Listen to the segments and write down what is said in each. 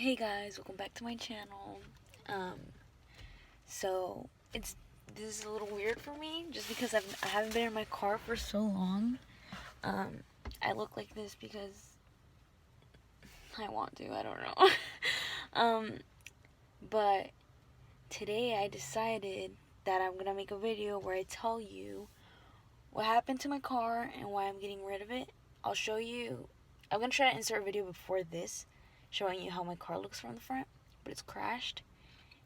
Hey guys, welcome back to my channel. Um, so this is a little weird for me just because I haven't been in my car for so long. I look like this because I want to. I don't know. um, but today I decided that I'm gonna make a video where I tell you what happened to my car and why I'm getting rid of it. I'll show you. I'm gonna try to insert a video before this, showing you how my car looks from the front, but it's crashed.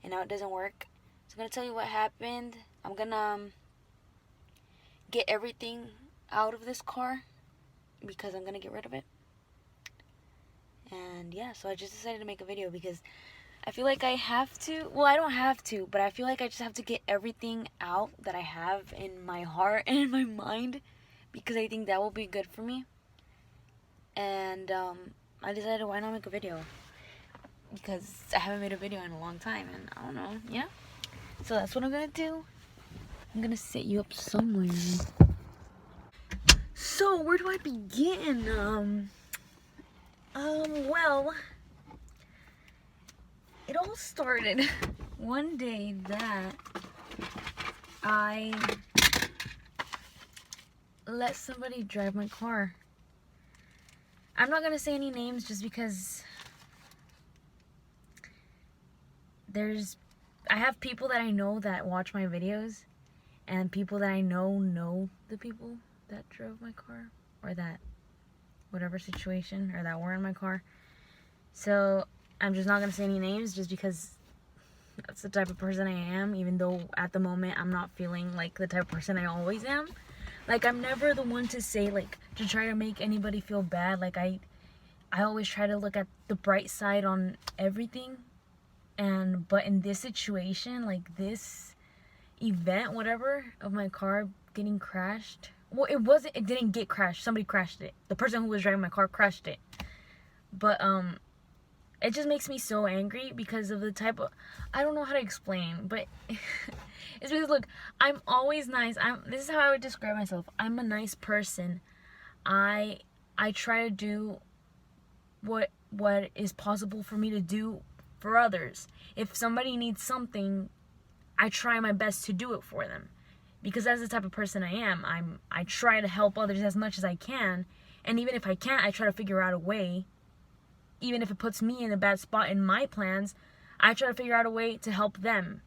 And now it doesn't work. So I'm going to tell you what happened. I'm going to get everything out of this car because I'm going to get rid of it. And yeah, so I just decided to make a video because I feel like I have to. Well, I don't have to, but I feel like I just have to get everything out that I have in my heart and in my mind because I think that will be good for me. And I decided, why not make a video? Because I haven't made a video in a long time, and I don't know, yeah? So that's what I'm gonna do. I'm gonna set you up somewhere. So where do I begin? Well, it all started one day that I let somebody drive my car. I'm not gonna say any names just because I have people that I know that watch my videos, and people that I know the people that drove my car, or that whatever situation, or that were in my car. So I'm just not gonna say any names just because that's the type of person I am, even though at the moment I'm not feeling like the type of person I always am. Like, I'm never the one to say, like, to try to make anybody feel bad. Like, I always try to look at the bright side on everything. But in this situation, like this event, whatever, of my car getting crashed. Well, it didn't get crashed. Somebody crashed it. The person who was driving my car crashed it. But, it just makes me so angry because of the type of, I don't know how to explain, but it's because, look, I'm always nice. This is how I would describe myself. I'm a nice person. I try to do what is possible for me to do for others. If somebody needs something, I try my best to do it for them, because that's the type of person I am. I try to help others as much as I can, and even if I can't, I try to figure out a way. Even if it puts me in a bad spot in my plans, I try to figure out a way to help them.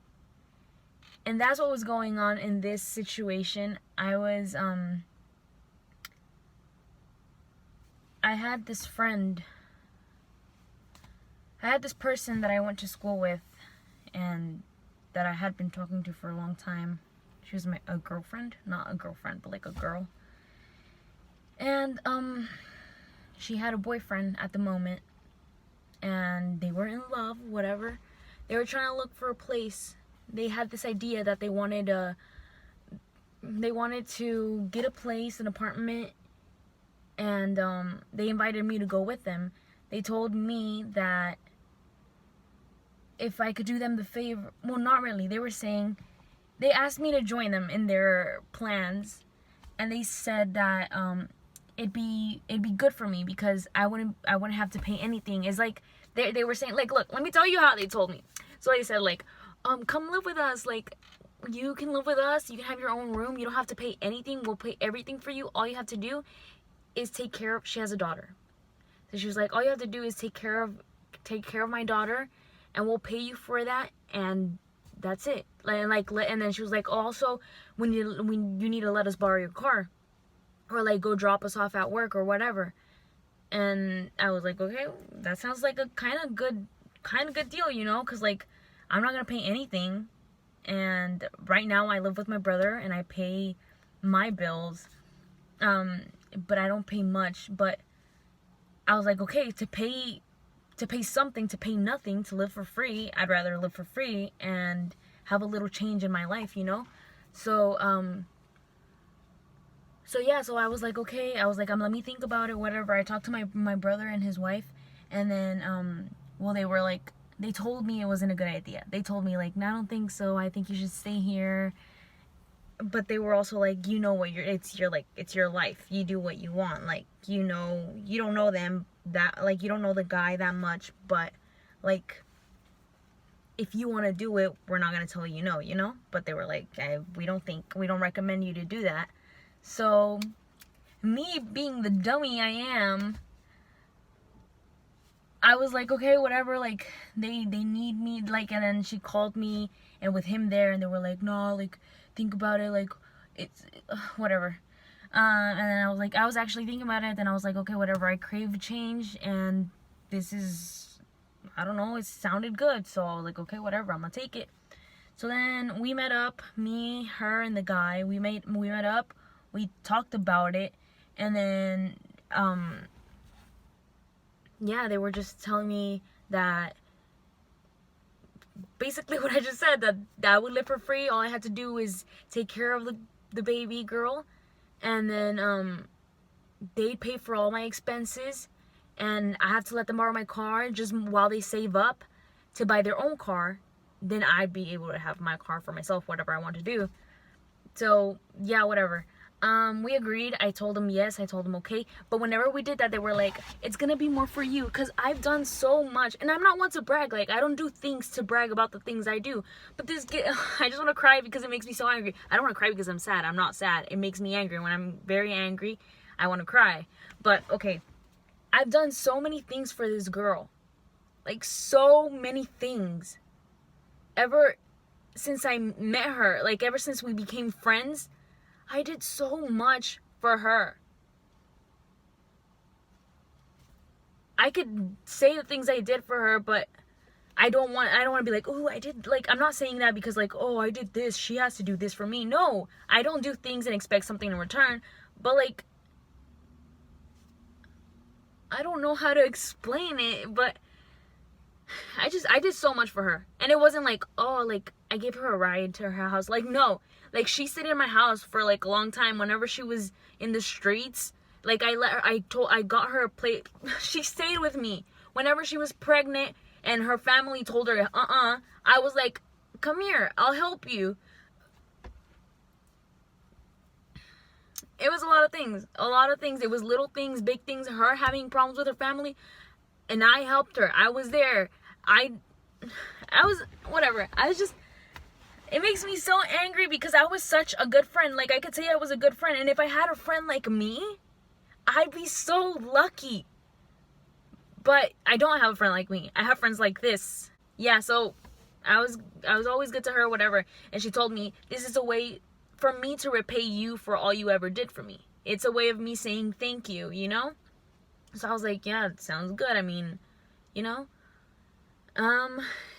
And that's what was going on in this situation. I had this friend. I had this person that I went to school with and that I had been talking to for a long time. She was a girlfriend. Not a girlfriend, but like a girl. And she had a boyfriend at the moment. And they were in love, whatever. They were trying to look for a place. They had this idea that they wanted to get a place, an apartment, and they invited me to go with them. They told me that if I could do them the favor, well, not really. They asked me to join them in their plans, and they said that it'd be good for me because I wouldn't have to pay anything. It's like they were saying, like, look, let me tell you how they told me. So they said, like, come live with us. Like, you can live with us. You can have your own room. You don't have to pay anything. We'll pay everything for you. All you have to do is take care of. She has a daughter, so she was like, all you have to do is take care of my daughter, and we'll pay you for that, and that's it. And then she was like, also, when you need to let us borrow your car, or like go drop us off at work or whatever. And I was like, okay, that sounds like a kind of good deal, you know, because like I'm not gonna pay anything, and right now I live with my brother and I pay my bills, but I don't pay much. But I was like, okay, to pay something, to pay nothing, to live for free, I'd rather live for free and have a little change in my life, you know. So so I was like, okay. I was like, let me think about it, whatever. I talked to my brother and his wife, and then well, they told me it wasn't a good idea. They told me, like, no, I don't think so. I think you should stay here. But they were also like, you know what, it's your life. You do what you want. Like, you know, you don't know them that, like, you don't know the guy that much, but like, if you want to do it, we're not going to tell you no, you know? But they were like, we don't recommend you to do that. So, me being the dummy I am, I was like, okay, whatever, like, they need me, like, and then she called me, and with him there, and they were like, no, like, think about it, like, it's, whatever. And then I was actually thinking about it, then I was like, okay, whatever, I crave change, and this is, I don't know, it sounded good, so I was like, okay, whatever, I'm gonna take it. So then we met up, me, her, and the guy, we met up, we talked about it, and then, yeah, they were just telling me that basically what I just said, that I would live for free. All I had to do is take care of the baby girl, and then they'd pay for all my expenses, and I have to let them borrow my car just while they save up to buy their own car. Then I'd be able to have my car for myself, whatever I want to do. So yeah, whatever. We agreed. I told them yes, I told them okay. But whenever we did that, they were like, it's gonna be more for you, because I've done so much. And I'm not one to brag. Like, I don't do things to brag about the things I do. But I just want to cry because it makes me so angry. I don't want to cry because I'm sad. I'm not sad. It makes me angry. When I'm very angry, I want to cry. But, okay, I've done so many things for this girl. Like, so many things. Ever since I met her, like, ever since we became friends, I did so much for her. I could say the things I did for her, but I don't want to be like, oh, I did, like, I'm not saying that because, like, oh, I did this, she has to do this for me. No, I don't do things and expect something in return. But, like, I don't know how to explain it, but I did so much for her. And it wasn't like, oh, like, I gave her a ride to her house. Like, no. Like, she stayed in my house for, like, a long time. Whenever she was in the streets, like, I got her a place. She stayed with me. Whenever she was pregnant and her family told her, I was like, come here, I'll help you. It was a lot of things. A lot of things. It was little things, big things. Her having problems with her family, and I helped her. I was there. I was, whatever. I was just, it makes me so angry because I was such a good friend. Like, I could say I was a good friend. And if I had a friend like me, I'd be so lucky. But I don't have a friend like me. I have friends like this. Yeah, so I was always good to her, whatever. And she told me, this is a way for me to repay you for all you ever did for me. It's a way of me saying thank you, you know? So I was like, yeah, it sounds good. I mean, you know?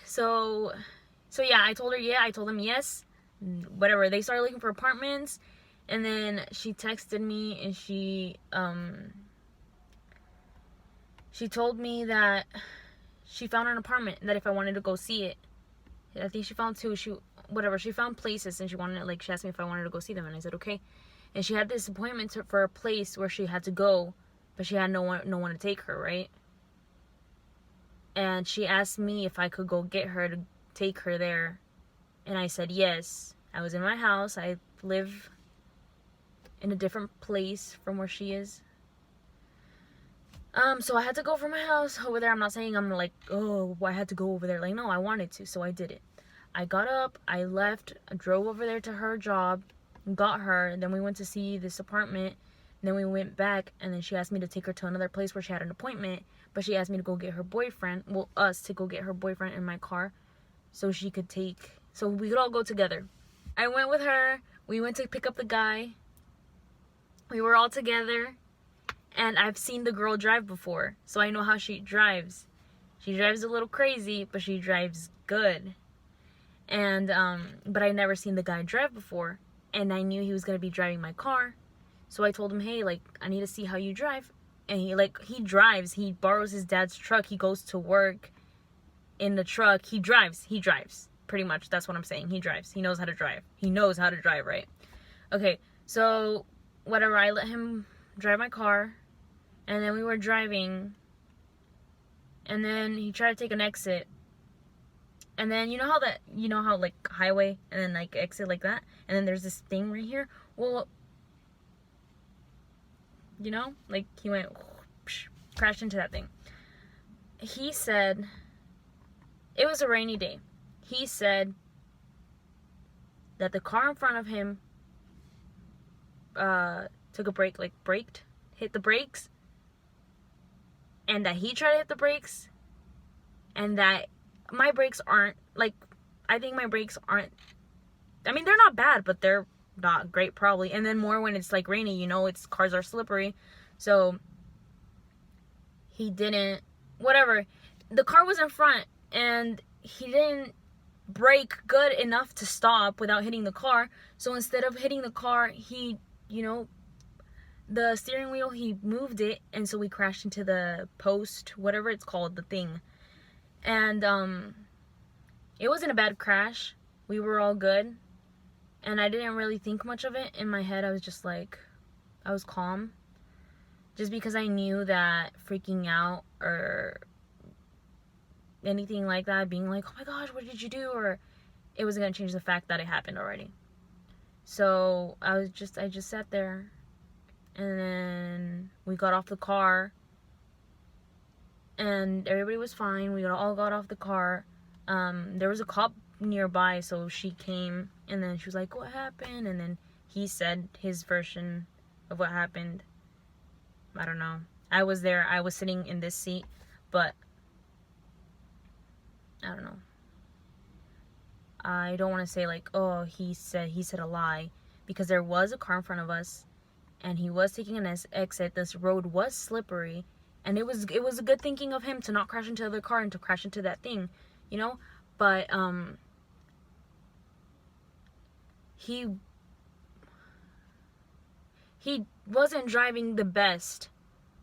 So yeah, I told her, yeah, I told them yes, whatever. They started looking for apartments, and then she texted me, and she told me that she found an apartment, that if I wanted to go see it. I think she found two, she found places, and she asked me if I wanted to go see them, and I said, okay. And she had this appointment for a place where she had to go, but she had no one to take her, right? And she asked me if I could go get her to take her there. And I said yes. I was in my house. I live in a different place from where she is. So I had to go from my house over there. I'm not saying I'm like, oh, I had to go over there. Like, no, I wanted to, so I did it. I got up, I left, I drove over there to her job, got her, and then we went to see this apartment. And then we went back, and then she asked me to take her to another place where she had an appointment. But she asked me to go get her boyfriend, us to go get her boyfriend in my car, so we could all go together. I went with her. We went to pick up the guy. We were all together, and I've seen the girl drive before, so I know how she drives. She drives a little crazy, but she drives good. And but I never seen the guy drive before, and I knew he was gonna be driving my car, so I told him, hey, like, I need to see how you drive. And he drives. He borrows his dad's truck. He goes to work in the truck. He drives. Pretty much, that's what I'm saying. He drives. He knows how to drive. He knows how to drive, right? Okay, so whatever, I let him drive my car, and then we were driving, and then he tried to take an exit, and then you know how like highway, and then like exit like that, and then there's this thing right here. Well, you know, like, he went, crashed into that thing. He said It was a rainy day. He said that the car in front of him took a break, like braked, hit the brakes, and that he tried to hit the brakes, and that my brakes aren't, like, I think my brakes aren't, I mean, they're not bad, but they're not great probably. And then more when it's like rainy, you know, cars are slippery. So he didn't, whatever, the car was in front and he didn't brake good enough to stop without hitting the car. So instead of hitting the car, he, you know, the steering wheel, he moved it, and so we crashed into the post, whatever it's called, the thing. And it wasn't a bad crash. We were all good, and I didn't really think much of it. In my head, I was just like, I was calm, just because I knew that freaking out or anything like that, being like, oh my gosh, what did you do, or it wasn't gonna change the fact that it happened already. So I just sat there, and then we got off the car, and everybody was fine. We all got off the car. There was a cop nearby, so she came, and then she was like, what happened? And then he said his version of what happened. I don't know. I was there. I was sitting in this seat, but I don't know. I don't want to say like, oh, he said a lie, because there was a car in front of us, and he was taking an exit. This road was slippery, and it was a good thinking of him to not crash into the other car and to crash into that thing, you know. But he wasn't driving the best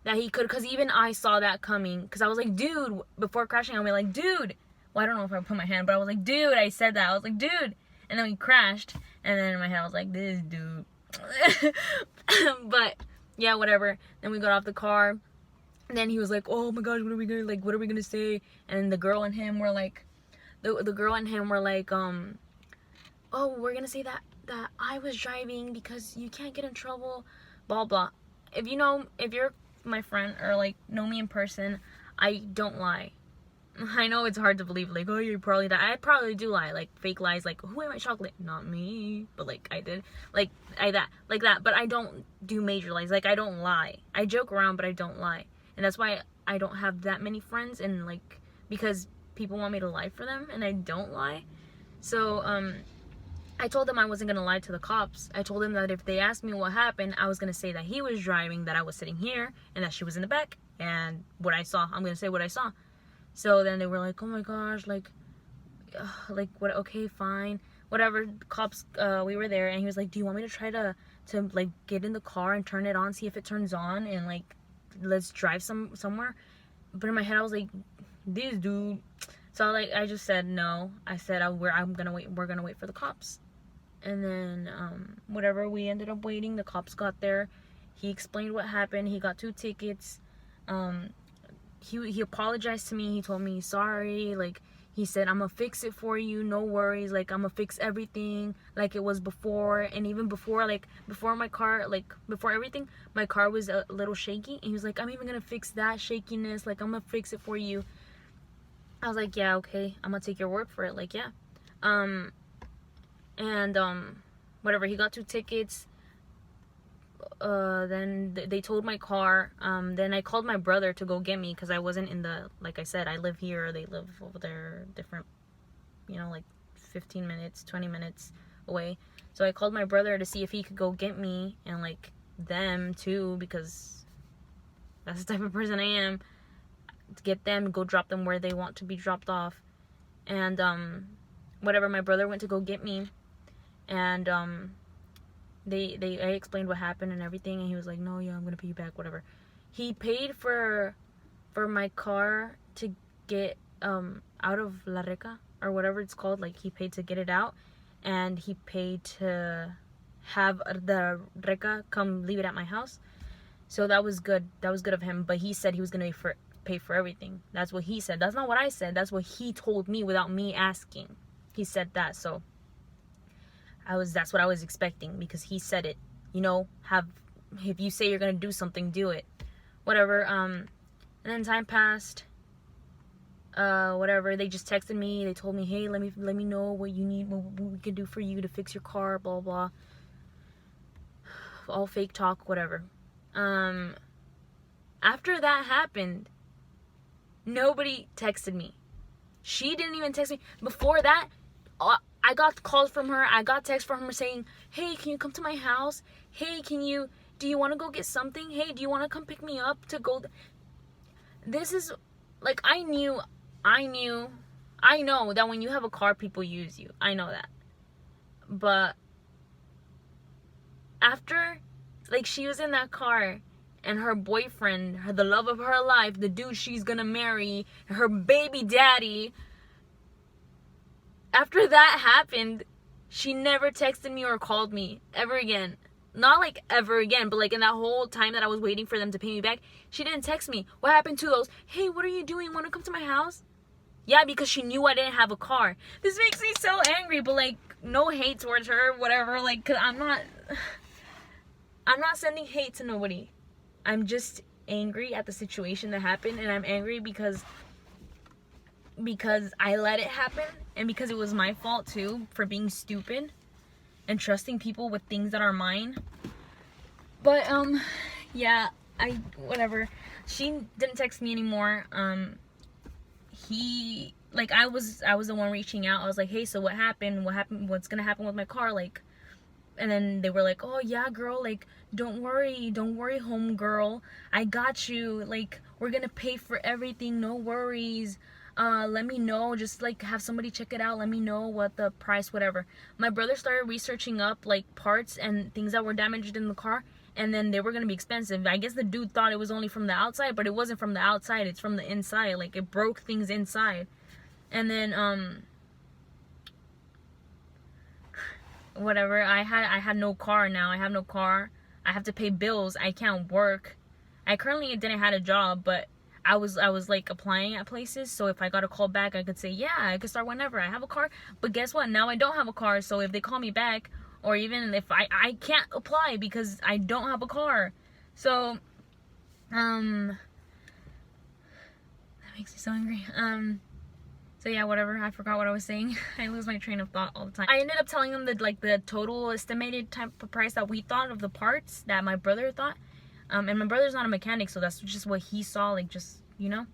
that he could, because even I saw that coming, because I was like, dude, before crashing, I was like, dude. Well, I don't know if I put my hand, but I was like, dude, I said that. I was like, dude. And then we crashed, and then in my head I was like, this dude. But yeah, whatever. Then we got off the car, and then he was like, oh my gosh, what are we gonna say? And the girl and him were like, the girl and him were like, oh, we're gonna say that I was driving because you can't get in trouble, blah blah. If you're my friend or like know me in person, I don't lie. I know it's hard to believe, like, oh, you probably die. I probably do lie, like fake lies, like, who ate my chocolate? Not me, but like I did, like that. But I don't do major lies. Like, I don't lie. I joke around, but I don't lie, and that's why I don't have that many friends, and like, because people want me to lie for them, and I don't lie. So I told them I wasn't gonna lie to the cops. I told them that if they asked me what happened, I was gonna say that he was driving, that I was sitting here, and that she was in the back, and what I saw. I'm gonna say what I saw. So then they were like, oh my gosh, like what, okay, fine, whatever. Cops, we were there, and he was like, do you want me to try to like get in the car and turn it on, see if it turns on, and like, let's drive somewhere? But in my head I was like, this dude. So like, I just said no. I said we're gonna wait for the cops. And then whatever, we ended up waiting. The cops got there. He explained what happened. He got 2 tickets. He apologized to me. He told me sorry. Like, he said, I'm gonna fix it for you, no worries. Like, I'm gonna fix everything like it was before. And even before, like, before my car, like, before everything, my car was a little shaky. And he was like, I'm even gonna fix that shakiness. Like, I'm gonna fix it for you. I was like, yeah, okay, I'm gonna take your word for it. Like, yeah. Whatever, he got 2 tickets. Then they towed my car. Then I called my brother to go get me, because I wasn't in the, like I said, I live here, they live over there, different, you know, like 15 minutes, 20 minutes away. So I called my brother to see if he could go get me, and like them too, because that's the type of person I am, to get them, go drop them where they want to be dropped off. And whatever, my brother went to go get me, and I explained what happened and everything, and he was like, no, yeah, I'm gonna pay you back, whatever. He paid for my car to get out of La Reca, or whatever it's called. Like, he paid to get it out, and he paid to have the Reca come leave it at my house. So that was good. That was good of him. But he said he was gonna pay for everything. That's what he said. That's not what I said. That's what he told me without me asking. He said that. So that's what I was expecting, because he said it. You know, if you say you're gonna do something, do it. Whatever. And then time passed. whatever. They just texted me. They told me, hey, let me know what you need, what we can do for you to fix your car, blah blah. All fake talk, whatever. After that happened, nobody texted me. She didn't even text me. Before that, I got calls from her. I got texts from her saying, hey, can you come to my house? Hey, do you want to go get something? Hey, do you want to come pick me up to go? This is, like, I know that when you have a car, people use you. I know that. But after, like, she was in that car and her boyfriend, the love of her life, the dude she's gonna marry, her baby daddy, after that happened, she never texted me or called me ever again. Not like ever again, but like in that whole time that I was waiting for them to pay me back, she didn't text me. What happened to those, hey, what are you doing? Want to come to my house? Yeah, because she knew I didn't have a car. This makes me so angry, but like, no hate towards her, whatever. Like, cause I'm not sending hate to nobody. I'm just angry at the situation that happened, and I'm angry because I let it happen, and because it was my fault too for being stupid and trusting people with things that are mine. But yeah, whatever. She didn't text me anymore. I was the one reaching out. I was like, hey, so what happened? What's gonna happen with my car? Like, and then they were like, oh yeah, girl, like, don't worry, home girl, I got you, like, we're gonna pay for everything, no worries. Let me know, just like have somebody check it out, let me know what the price, whatever. My brother started researching up like parts and things that were damaged in the car, and then they were gonna be expensive. I guess the dude thought it was only from the outside, but it wasn't from the outside, it's from the inside. Like, it broke things inside. And then whatever, I had no car. Now I have no car, I have to pay bills, I can't work. I currently didn't have a job, but I was like applying at places, so if I got a call back, I could say, yeah, I could start whenever. I have a car. But guess what? Now I don't have a car, so if they call me back, or even if I can't apply because I don't have a car. So that makes me so angry. So yeah, whatever, I forgot what I was saying. I lose my train of thought all the time. I ended up telling them that, like, the total estimated type of price that we thought of the parts that my brother thought. And my brother's not a mechanic, so that's just what he saw, like, just, you know,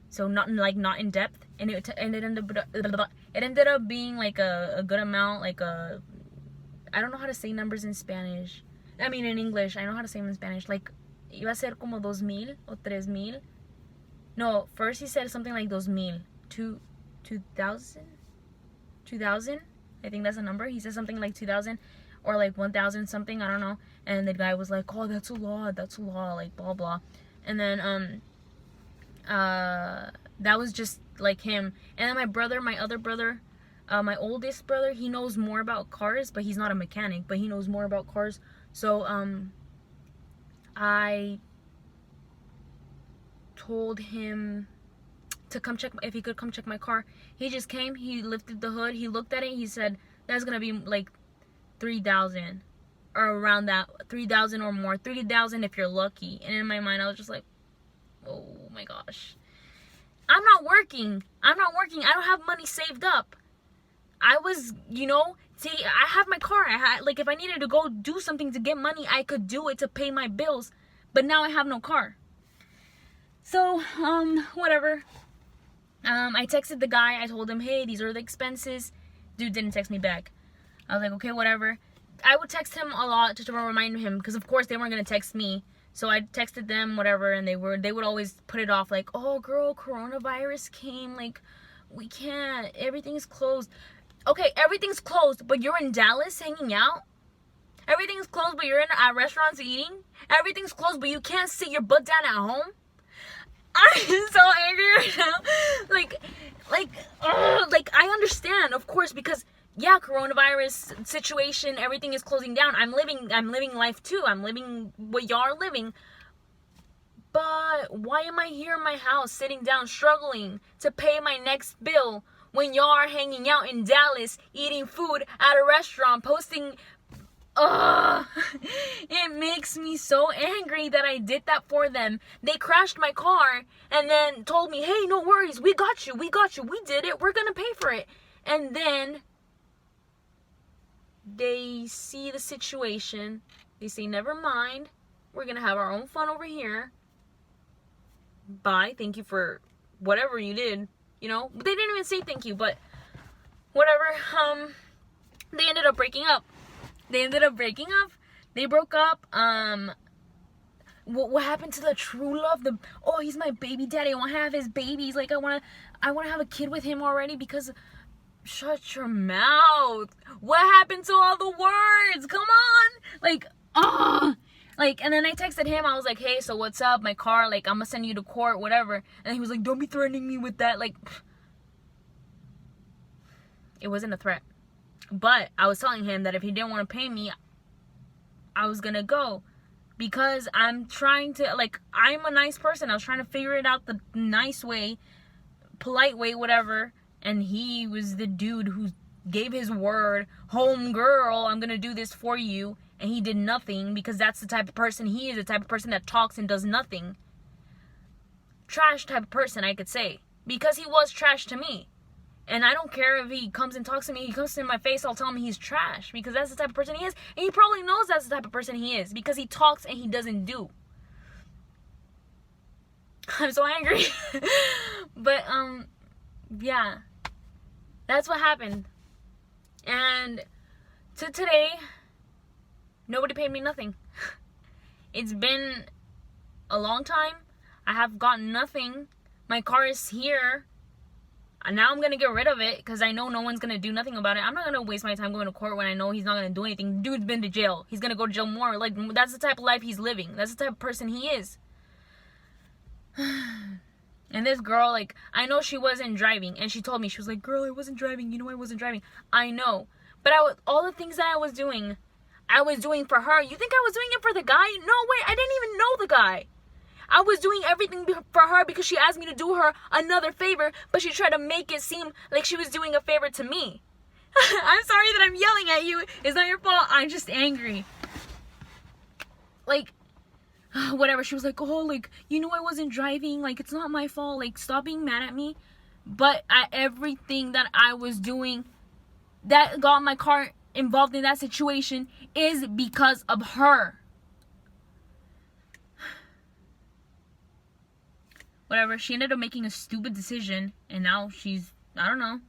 so not in depth. And it ended up being like a good amount, like I don't know how to say numbers in Spanish. I mean, in English, I know how to say them in Spanish. Like, iba a ser como 2,000 or 3,000. No, first he said something like 2,000, 2,000. I think that's a number. He said something like 2,000 or like 1,000 something, I don't know. And the guy was like, oh, that's a lot, like, blah blah. And then that was just like him. And then my other brother, my oldest brother, he knows more about cars, but he's not a mechanic, but he knows more about cars. So I told him to come check, if he could come check my car. He just came, he lifted the hood, he looked at it, he said, that's gonna be like 3,000 or around that, 3,000 or more, 3,000 if you're lucky. And in my mind, I was just like, oh my gosh, I'm not working, I don't have money saved up. I was, you know, see, I have my car, like, if I needed to go do something to get money, I could do it to pay my bills, but now I have no car. So whatever, I texted the guy, I told him, hey, these are the expenses. Dude didn't text me back. I was like, okay, whatever. I would text him a lot just to remind him, because of course they weren't gonna text me. So I texted them, whatever, and they would always put it off, like, oh girl, coronavirus came, like, we can't, everything's closed. Okay, everything's closed, but you're in Dallas hanging out. Everything's closed, but you're in restaurants eating. Everything's closed, but you can't sit your butt down at home. I'm so angry right now. Like I understand, of course, because yeah, coronavirus situation, everything is closing down. I'm living life too. I'm living what y'all are living. But why am I here in my house sitting down struggling to pay my next bill when y'all are hanging out in Dallas eating food at a restaurant, posting ugh, it makes me so angry that I did that for them. They crashed my car and then told me, hey, no worries, we got you, we did it, we're gonna pay for it. And then they see the situation, they say, never mind, we're gonna have our own fun over here. Bye, thank you for whatever you did, you know. They didn't even say thank you, but whatever. They ended up breaking up. They broke up. What happened to the true love? Oh, he's my baby daddy, I want to have his babies, like I want to have a kid with him already. Because shut your mouth. What happened to all the words? Come on. Like, and then I texted him. I was like, hey, so what's up? My car, like, I'm gonna send you to court, whatever. And he was like, don't be threatening me with that. Like, it wasn't a threat. But I was telling him that if he didn't want to pay me, I was gonna go. Because I'm trying to, like, I'm a nice person. I was trying to figure it out the nice way, polite way, whatever. And he was the dude who gave his word, home girl, I'm gonna do this for you. And he did nothing, because that's the type of person he is, the type of person that talks and does nothing. Trash type of person, I could say. Because he was trash to me. And I don't care if he comes and talks to me, he comes in my face, I'll tell him he's trash. Because that's the type of person he is. And he probably knows that's the type of person he is. Because he talks and he doesn't do. I'm so angry. But, yeah. That's what happened. And to today, nobody paid me nothing. It's been a long time. I have gotten nothing. My car is here. And now I'm going to get rid of it because I know no one's going to do nothing about it. I'm not going to waste my time going to court when I know he's not going to do anything. Dude's been to jail. He's going to go to jail more. Like, that's the type of life he's living. That's the type of person he is. And this girl, like, I know she wasn't driving. And she told me, she was like, girl, I wasn't driving. You know I wasn't driving. I know. But all the things that I was doing for her. You think I was doing it for the guy? No way. I didn't even know the guy. I was doing everything for her because she asked me to do her another favor, but she tried to make it seem like she was doing a favor to me. I'm sorry that I'm yelling at you. It's not your fault. I'm just angry. Like, whatever. She was like, oh, like, you know I wasn't driving. Like, it's not my fault. Like, stop being mad at me. But everything that I was doing that got my car involved in that situation is because of her. Whatever, she ended up making a stupid decision, and now she's, I don't know,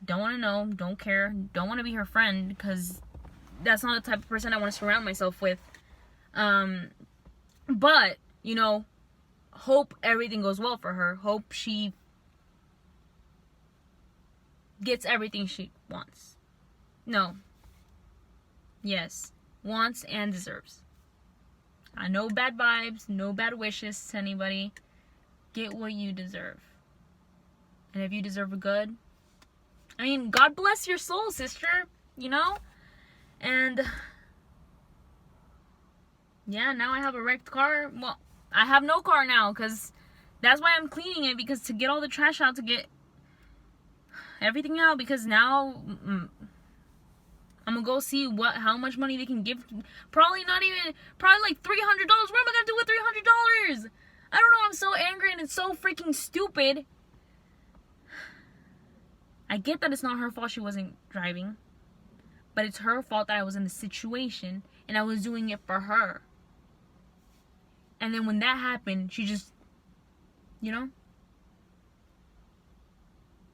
don't want to know, don't care, don't want to be her friend, because that's not the type of person I want to surround myself with. But, you know, hope everything goes well for her. Hope she gets everything she wants. No. Yes. Wants and deserves. No bad vibes, no bad wishes to anybody. Get what you deserve. And if you deserve a good, I mean, God bless your soul, sister, you know? And yeah, now I have a wrecked car. Well, I have no car now, because that's why I'm cleaning it, because to get all the trash out, to get everything out, because now I'm gonna go see how much money they can give. Probably like $300. What am I gonna do with $300? I don't know, I'm so angry and it's so freaking stupid. I get that it's not her fault she wasn't driving. But it's her fault that I was in the situation and I was doing it for her. And then when that happened, she just, you know?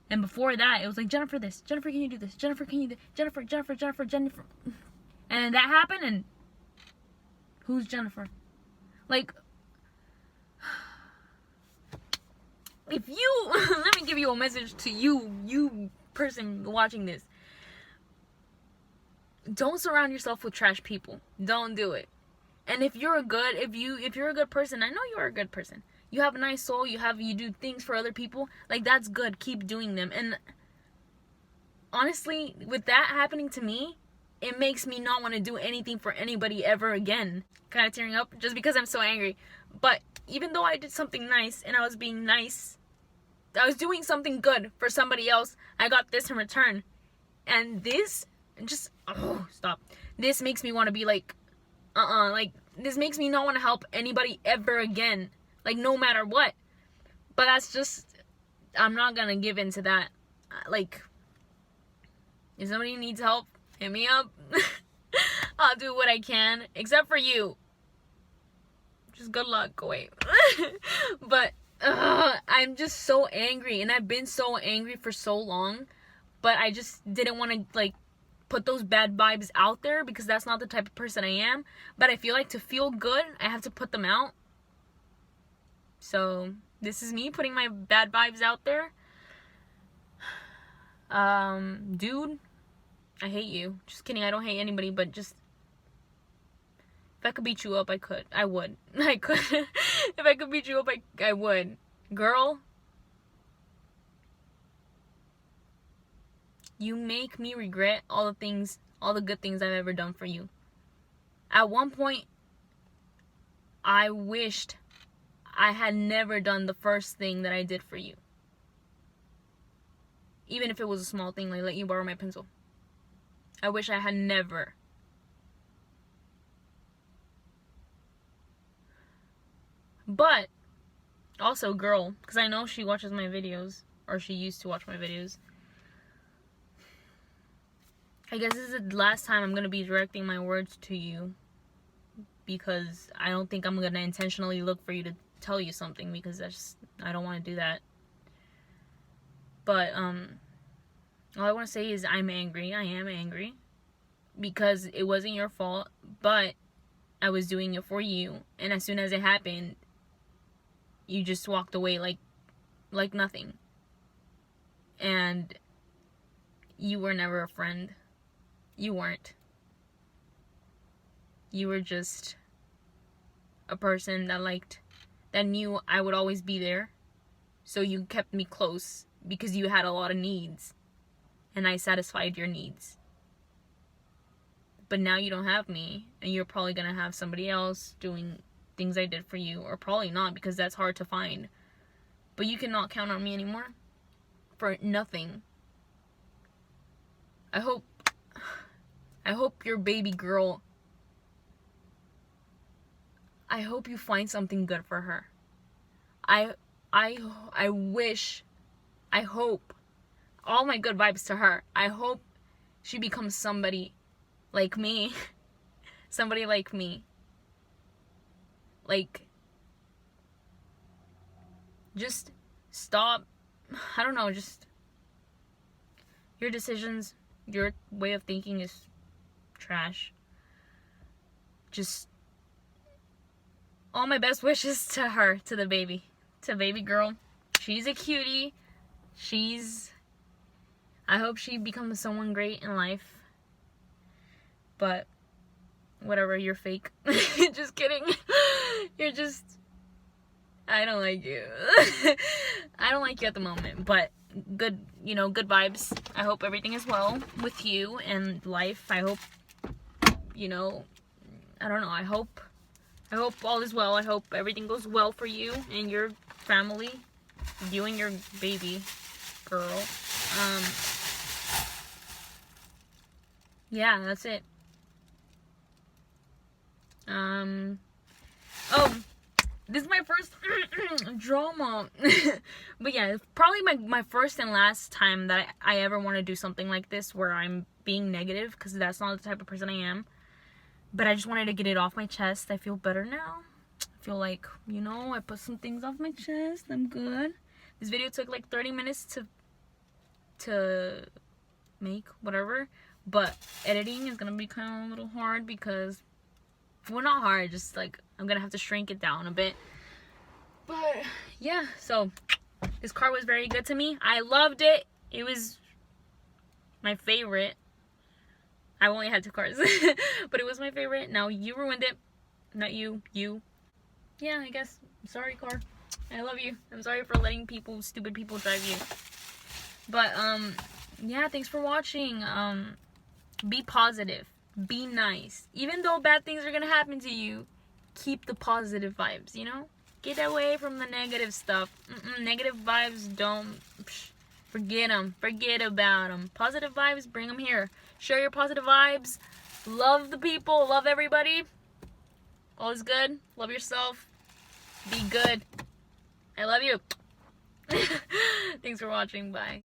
And before that, it was like, Jennifer this, Jennifer, can you do this? Jennifer, can you do this? Jennifer. And then that happened, and who's Jennifer? Like, if you, let me give you a message to you person watching this. Don't surround yourself with trash people. Don't do it. And if you're a good person, I know you're a good person. You have a nice soul, you do things for other people, like, that's good. Keep doing them. And honestly, with that happening to me, it makes me not want to do anything for anybody ever again. Kind of tearing up just because I'm so angry. But even though I did something nice and I was being nice, I was doing something good for somebody else, I got this in return. And this just, oh, stop. this makes me want to be like, like, this makes me not want to help anybody ever again. Like, no matter what. But that's just, I'm not gonna give in to that. Like, if somebody needs help, hit me up. I'll do what I can. Except for you. Just good luck. Wait. But, I'm just so angry. And I've been so angry for so long. But I just didn't want to, like, put those bad vibes out there, because that's not the type of person I am. But I feel like to feel good, I have to put them out. So, this is me putting my bad vibes out there. Dude, I hate you. Just kidding, I don't hate anybody, but just, if I could beat you up, I could. I would. I could. If I could beat you up, I would. Girl, you make me regret all the good things I've ever done for you. At one point, I wished I had never done the first thing that I did for you. Even if it was a small thing, like let you borrow my pencil. I wish I had never. But, also, girl, because I know she watches my videos, or she used to watch my videos. I guess this is the last time I'm going to be directing my words to you, because I don't think I'm going to intentionally look for you to tell you something, because I don't want to do that. But, all I want to say is I'm angry. I am angry. Because it wasn't your fault, but I was doing it for you. And as soon as it happened, you just walked away like nothing. And you were never a friend. You weren't. You were just a person that knew I would always be there. So you kept me close because you had a lot of needs. And I satisfied your needs. But now you don't have me, and you're probably gonna have somebody else doing things I did for you, or probably not, because that's hard to find. But you cannot count on me anymore for nothing. I hope your baby girl, I hope you find something good for her. I wish, I hope, all my good vibes to her. I hope she becomes somebody like me. Somebody like me. Like, just stop. I don't know, just, your decisions, your way of thinking is trash. Just, all my best wishes to her, to the baby. To baby girl. She's a cutie. I hope she becomes someone great in life. But, whatever, you're fake. Just kidding. You're just, I don't like you. I don't like you at the moment, but good, good vibes. I hope everything is well with you and life. I hope, I don't know, I hope all is well. I hope everything goes well for you and your family, you and your baby girl. Yeah, that's it. Oh, this is my first drama. But yeah, it's probably my first and last time that I ever want to do something like this where I'm being negative, because that's not the type of person I am. But I just wanted to get it off my chest. I feel better now. I feel like, I put some things off my chest. I'm good. This video took like 30 minutes to make, whatever. But editing is going to be kind of a little hard because, well, not hard, just like I'm going to have to shrink it down a bit. But yeah, so this car was very good to me. I loved it. It was my favorite. I only had 2 cars, but it was my favorite. Now you ruined it. Not you. Yeah, I guess. Sorry, car. I love you. I'm sorry for letting stupid people drive you. But, yeah, thanks for watching. Be positive. Be nice. Even though bad things are gonna happen to you, keep the positive vibes, Get away from the negative stuff. Negative vibes, forget them. Forget about them. Positive vibes, bring them here. Share your positive vibes. Love the people. Love everybody. All is good. Love yourself. Be good. I love you. Thanks for watching. Bye.